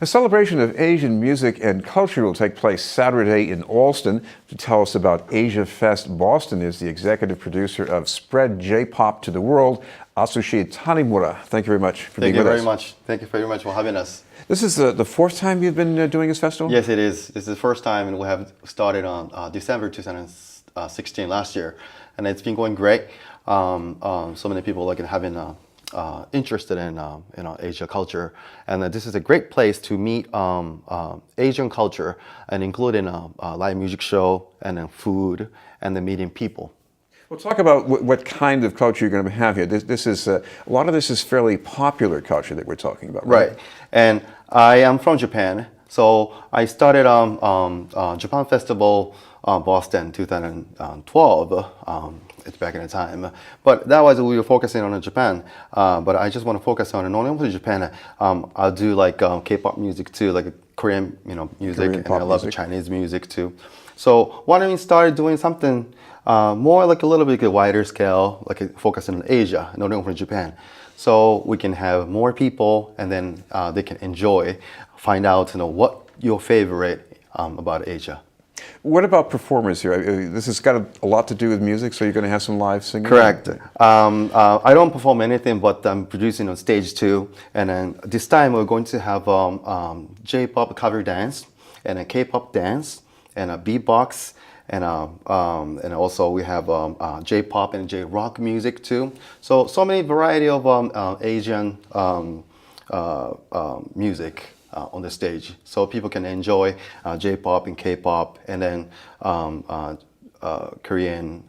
A celebration of Asian music and culture will take place Saturday in Allston. To tell us about Asia Fest Boston is the executive producer of Spread J-Pop to the World, Atsushi Tanimura. Thank you very much for being with us. Thank you very much. Thank you very much for having us. This is the fourth time you've been doing this festival? Yes, it is. This is the first time, and we have started on December 2016 last year, and it's been going great. So many people having interested in Asia culture, and this is a great place to meet Asian culture, and including a live music show and then food and then meeting people. Well, talk about what kind of culture you're going to have here. This is a lot of this is fairly popular culture that we're talking about, right? Right. And I am from Japan, so I started Japan Festival Boston 2012. It's back in the time, but that was we were focusing on Japan. But I just want to focus on not only Japan. I'll do K-pop music too, like Korean music, Korean and pop I love music. Chinese music too. So why don't we start doing something more like a little bit wider scale, focusing on Asia, not only from Japan, so we can have more people, and then they can enjoy, find out what your favorite about Asia. What about performers here? This has got a lot to do with music, so you're going to have some live singing? Correct. I don't perform anything, but I'm producing on stage too. And then this time we're going to have J-pop cover dance, and a K-pop dance, and a beatbox, and also we have J-pop and J-rock music too. So many variety of Asian music on the stage, so people can enjoy J-pop and K-pop, and then Korean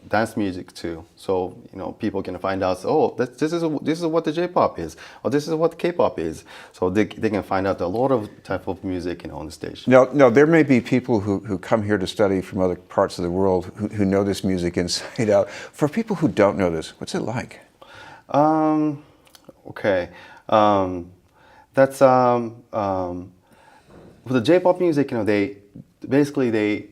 dance music too. So people can find out, oh, this is what the J-pop is, or this is what K-pop is. So they can find out a lot of type of music on the stage. Now, there may be people who come here to study from other parts of the world who know this music inside out. For people who don't know this, what's it like? Okay. That's for the J-pop music. They basically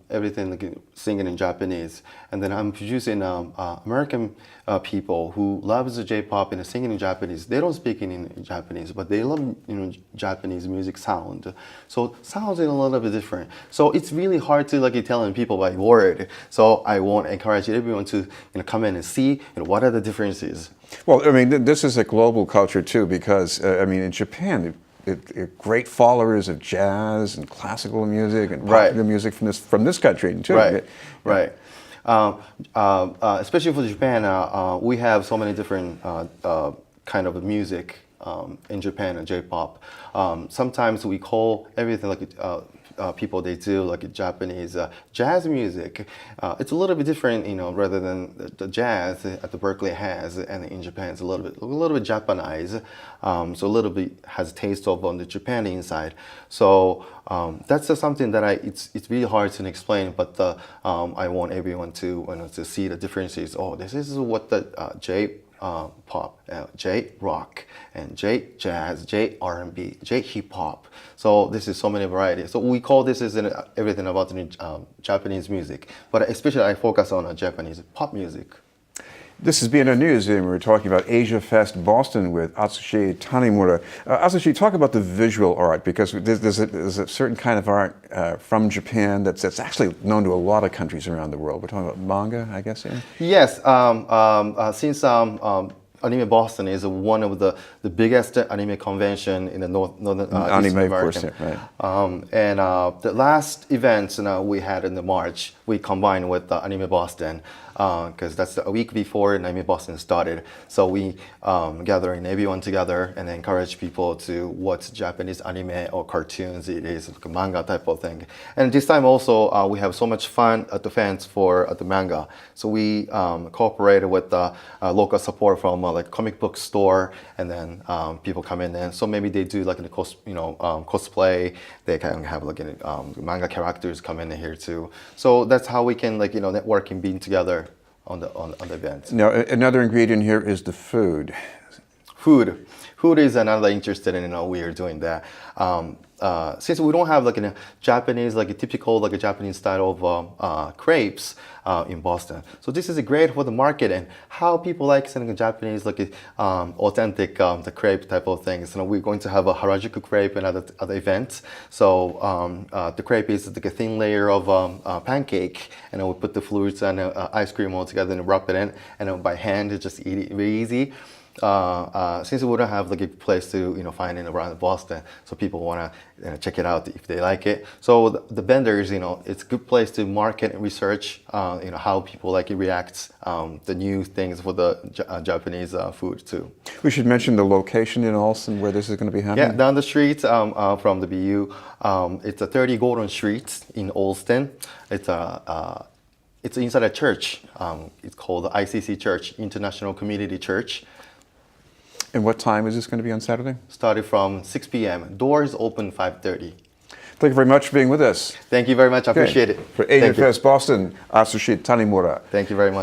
everything singing in Japanese, and then I'm producing American people who loves the J-pop and singing in Japanese. They don't speak in Japanese, but they love Japanese music sound. So sounds a little bit different. So it's really hard to telling people by word. So I want to encourage everyone to come in and see what are the differences. Well, I mean, this is a global culture too, because I mean, in Japan, they're great followers of jazz and classical music and popular music from this country too. Right. Especially for Japan, we have so many different kind of music in Japan and J-pop. Sometimes we call everything people they do Japanese jazz music. It's a little bit different, rather than the jazz at the Berkeley has, and in Japan it's a little bit Japanese. So a little bit has taste of on the Japan inside. So that's something that it's really hard to explain, but I want everyone to see the differences. Oh, this is what the J-pop, J-rock, and J-jazz, J-R&B, J-hip-hop. So this is so many varieties. So we call this as everything about the Japanese music, but especially I focus on Japanese pop music. This is BNN News, and we're talking about Asia Fest Boston with Atsushi Tanimura. Atsushi, talk about the visual art, because there's a certain kind of art from Japan that's actually known to a lot of countries around the world. We're talking about manga, I guess, yeah? Yes, since Anime Boston is one of the biggest anime convention in the northern Anime, Eastern of course, America. yeah, right. And the last event we had in the March, we combined with Anime Boston, because that's a week before Anime Boston started. So we gathering everyone together and encourage people to watch Japanese anime or cartoons. It is like a manga type of thing. And this time also we have so much fun at the fans for the manga. So we cooperated with local support from comic book store, and then people come in, and so maybe they do cosplay. They can have manga characters come in here too. So that's how we can network and being together on the event. Now, another ingredient here is the food. Food. Food is another interested in, we are doing that. Since we don't have like a Japanese, like a typical, like a Japanese style of crepes in Boston. So this is great for the market and how people like selling a Japanese, like authentic the crepe type of things. So we're going to have a Harajuku crepe and other events. So the crepe is like a thin layer of pancake, and then we put the fruits and ice cream all together and wrap it in, and then by hand just eat it very easy. Since we don't have like a place to find it around Boston, so people want to check it out if they like it. So the vendors, it's a good place to market and research, how people like it reacts, the new things for the Japanese food too. We should mention the location in Allston where this is going to be happening. Yeah, down the street from the BU, it's a 30 Golden Street in Allston. It's inside a church. It's called the ICC Church, International Community Church. And what time is this going to be on Saturday? Started from 6 p.m. Doors open 5:30. Thank you very much for being with us. Thank you very much. I appreciate it. For Asia Fest Boston, Atsushi Tanimura. Thank you very much.